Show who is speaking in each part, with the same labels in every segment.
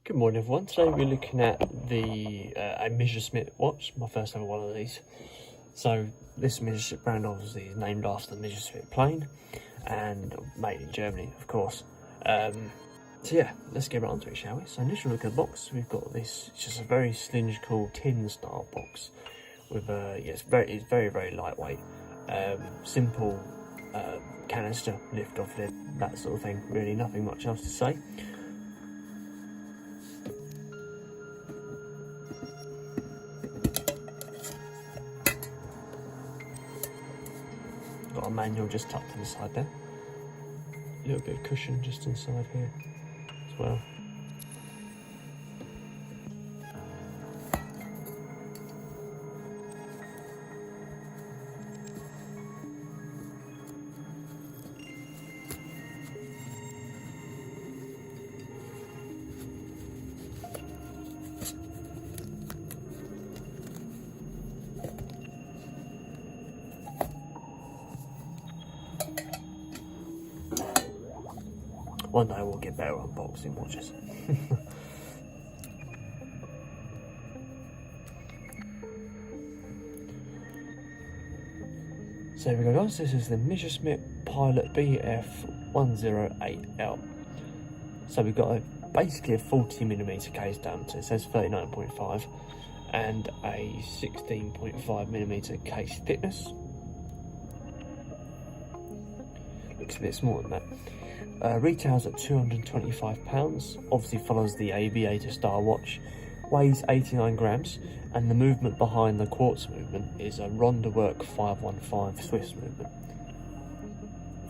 Speaker 1: Good morning everyone, today we're looking at the a Messerschmitt watch, my first ever one of these. So this Messerschmitt brand obviously is named after the Messerschmitt plane and made in Germany of course. So yeah, let's get right onto it, shall we? So initial look at the box, we've got this, it's just a very cylindrical tin style box with it's very lightweight, simple canister, lift off lid, that sort of thing, really nothing much else to say. Got a manual just tucked inside there. A little bit of cushion just inside here as well. One day we'll get better at unboxing watches. So here we go guys, this is the Messerschmitt Pilot BF108L. So we've got basically a 40mm case diameter, it says 39.5, and a 16.5mm case thickness. Looks a bit smaller than that. Retails at £225, obviously follows the Aviator style watch, weighs 89 grams, and the movement behind the quartz movement is a Ronderwerk 515 Swiss movement.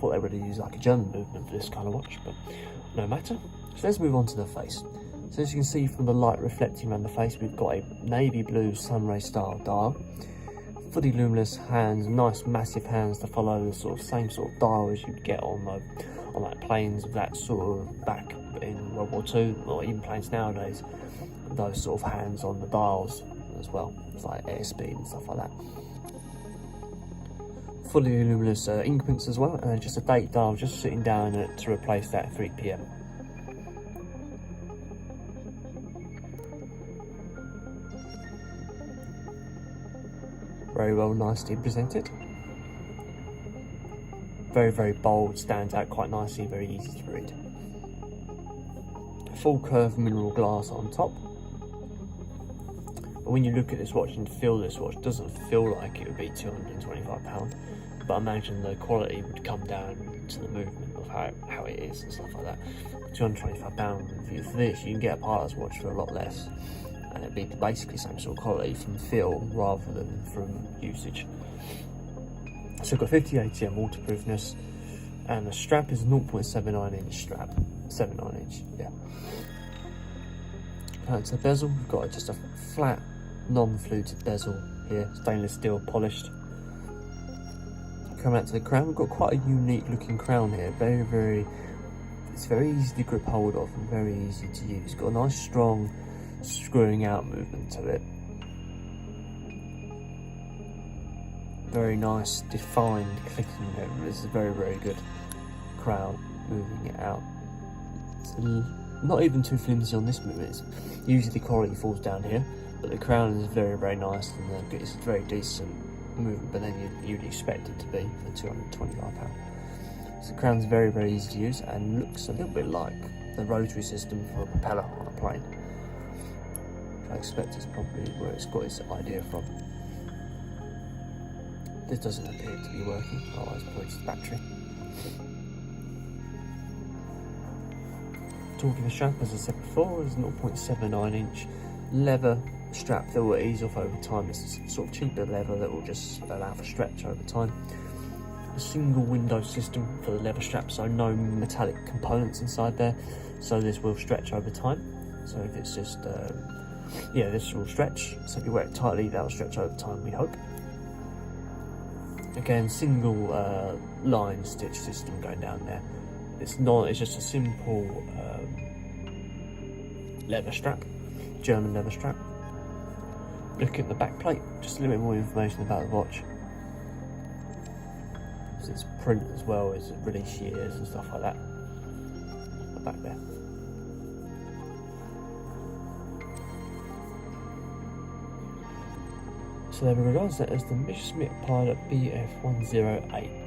Speaker 1: Thought they would use like a German movement for this kind of watch, but no matter. So let's move on to the face. So as you can see from the light reflecting around the face, we've got a navy blue sunray style dial, fully luminous hands, nice massive hands to follow the same sort of dial as you'd get on like planes of that sort of back in World War II, or even planes nowadays, those sort of hands on the dials as well. It's like airspeed and stuff like that. Fully luminous increments as well, and just a date dial just sitting down to replace that 3 PM. Very well, nicely presented. Very bold, stands out quite nicely, very easy to read. Full curved mineral glass on top. But when you look at this watch and feel this watch, it doesn't feel like it would be £225, but I imagine the quality would come down to the movement of how it is and stuff like that. £225 for this, you can get a pilot's watch for a lot less, and it'd be basically the same sort of quality from feel rather than from usage. So we've got 50 ATM waterproofness, and the strap is a 0.79 inch strap, 79 inch, yeah. To the bezel, we've got just a flat, non-fluted bezel here, stainless steel polished. Coming out to the crown, we've got quite a unique looking crown here, it's very easy to grip hold of and very easy to use. It's got a nice strong screwing out movement to it. Very nice defined clicking there. This is a very good crown, moving it out. It's not even too flimsy on this movement. Usually the quality falls down here, but the crown is very nice, and it's a very decent movement, but then you'd expect it to be for £225. So the crown's very easy to use and looks a little bit like the rotary system for a propeller on a plane. I expect it's probably where it's got its idea from. This doesn't appear to be working, otherwise probably just battery. Talking the strap, as I said before, is a 0.79 inch leather strap that will ease off over time. It's a sort of cheaper leather that will just allow for stretch over time. A single window system for the leather strap, so no metallic components inside there, so this will stretch over time. So if it's just this will stretch, so if you wear it tightly, that will stretch over time, we hope. Again, single line stitch system going down there. It's just a simple leather strap, German leather strap. Look at the back plate, just a little bit more information about the watch. So it's print as well as release years and stuff like that. The back there. So there we go guys, that is the Messerschmitt Pilot BF108.